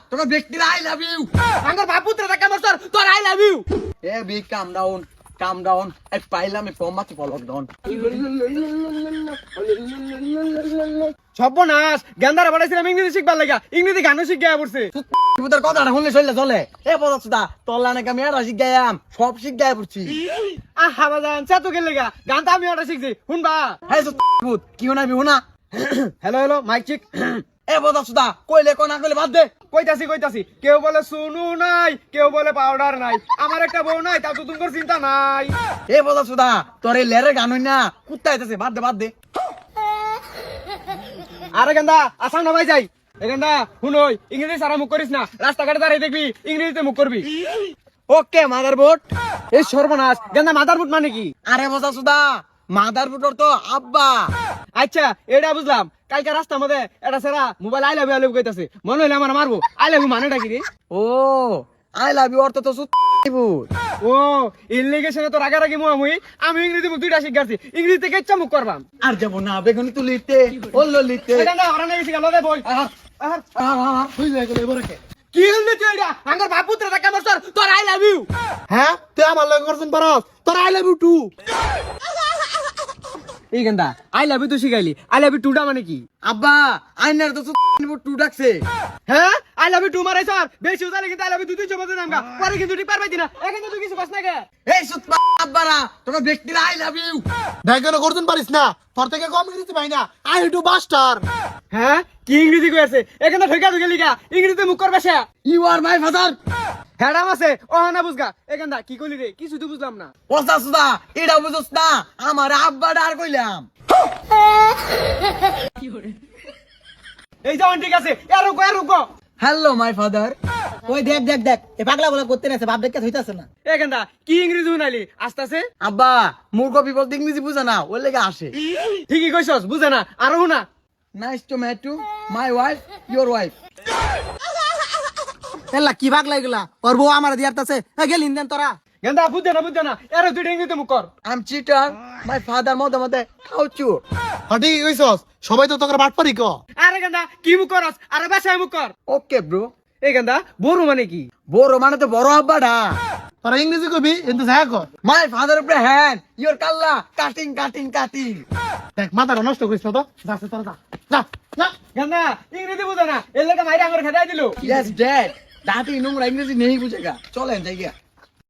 তোর ব্যক্তিরা I love you. আঙ্গর বাপুত্র দেখা মরছর তোর আই লাভ ইউ। এ বিগ কাম ডাউন আই পাইলাম এ ফর্মাতি ফলক ডাউন। সর্বনাশ গেন্দারে বাড়াইছিলাম ইংরেজি শিখবার লাগা ইংরেজি গানও শিখে পড়ছে। তোর কথাটা শুনলে চলে চলে এ পদার্থটা তোলা নাকি আমি এটা শিখাইয়াম সব শিখাই পড়ছি। আহা বাজান সে তো গেলে গা গান তো আমি ওটা শিখছি শুনবা। হ্যাঁ কি শোনাবি শোনা। Hello hello mike check. এ পদার্থটা কইলে কোনা কইলে বাদ দে। কইতাছি কেউ বলে সুনু নাই কেউ বলে পাউডার নাই আমার একটা বউ নাই তা তো তোমার চিন্তা নাই। এ পদার্থটা তোর এই লেরে গান হই না কুত্তা আইতাছে বাদ দে। আরে গেন্দা আসাম না ভাই যাই এ গেন্দা শুনই ইংরেজি সারা মুখ করিস না রাস্তাঘাটে দাঁড়িয়ে দেখবি ইংরেজিতে মুখ করবি। ওকে মাদারবোর্ড। এই সর্বনাশ গেন্দা মাদারবোর্ড মানে কি? আরে পদার্থটা মাদারবোর্ডর তো আব্বা। আচ্ছা এটা বুঝলাম কালকে রাস্তার মধ্যে এটা সেরা মোবাইল আই লাভ ইউ কইতাছে মনে হইলে আমার মারবো আই লাভ ইউ মানেটা কি রে? ও আই লাভ ইউ অর্থ তো ও ইনলিগেশনে তো রাগারাগি মুই আমি ইংরেজি মুখ দুইটা শিখাচ্ছি ইংরেজিতে কেচ্ছা মুখ করবাম। আর যাবো না বেগুনি তুলিতে ওল্লিতে এই গেন্দা ওরা নাকি শিখা লগে বই কি হইলে তুই এটা আঙ্গর বাপুত্র দেখা মরছর তোর আই লাভ ইউ। হ্যাঁ তুই আমার লগে করছেন পারস তোর আই লাভ ইউ টু। এই গেন্দা আই লাভ ইউ তো শিখাইলি আই লাভ ইউ টুটা মানে কি? আব্বা আইনার তো টু ডাকছে। হ্যাঁ আই লাভ ইউ টু মারাই স্যার বেশি উজালে কিন্তু আই লাভ ইউ দুই তিনশো বছর নামগা পরে কিন্তু ঠিক পারবাই না এখন তুই কিছু বাস না গে। এই সুত আব্বারা তোর ব্যক্তিরা আই লাভ ইউ। ব্যাগের করতেন পারিস না তোর থেকে কম ইংরেজি পাই না আই টু বাস্টার। হ্যাঁ কি ইংরেজি কইছে এখানে ঠেকা ঢুকে লিগা ইংরেজিতে মুখ করবে সে। You R my father. হ্যাডাম আছে ও না বুঝগা এখানটা কি কইলি রে কিছু তো বুঝলাম না। ওসা সুদা এটা বুঝছ না আমার আব্বা ডার কইলাম। এই যাও ঠিক আছে এরকো হ্যালো মাই ফাদার। ওই দেখ এ পাগলা বলা করতে নাছে বাপ দেখতে হইতাছে না। এখানটা কি ইংরেজি শুনাইলি আস্তে আস্তে। আব্বা মূর্খ বিপদ ইংরেজি বুঝে না ওর লেগে আসে। ঠিকই কইছস বুঝে না আরো শুনা। Nice to meet to my wife your wife. এলা কি পাগলা এগুলা ওর বউ আমার দিয়ারতাছে গেলিন দেন তোরা। গেন্দা বুঝে না এর দুইটা ইংরেজিতে মুখ কর। I am cheater my father মধ্যে খাওচু। হঠাৎ কইছস সবাই তো তোকে বাট পারি ক। আরে গেন্দা কি মুখ করস আরে বাসায় মুখ কর। Okay bro. এই গেন্দা বড় মানে কি? বড় মানে তো বড় আব্বাটা। তোরা ইংরেজি কবি কিন্তু যা কর। মাই ফাদার উপরে হ্যান্ড ইয়োর কাল্লা কাটিং। দেখ মাথাটা নষ্ট করিস না তো যাচ্ছে তোরা যা যা। গেন্দা ইংরেজি বুঝে না এর লেগে মাইরা আঙুর খেদাই দিল। ইয়েস ড্যাড দাঁতি নোংরা ইংরেজি নেই বুঝেগা চলেন যাই গিয়া।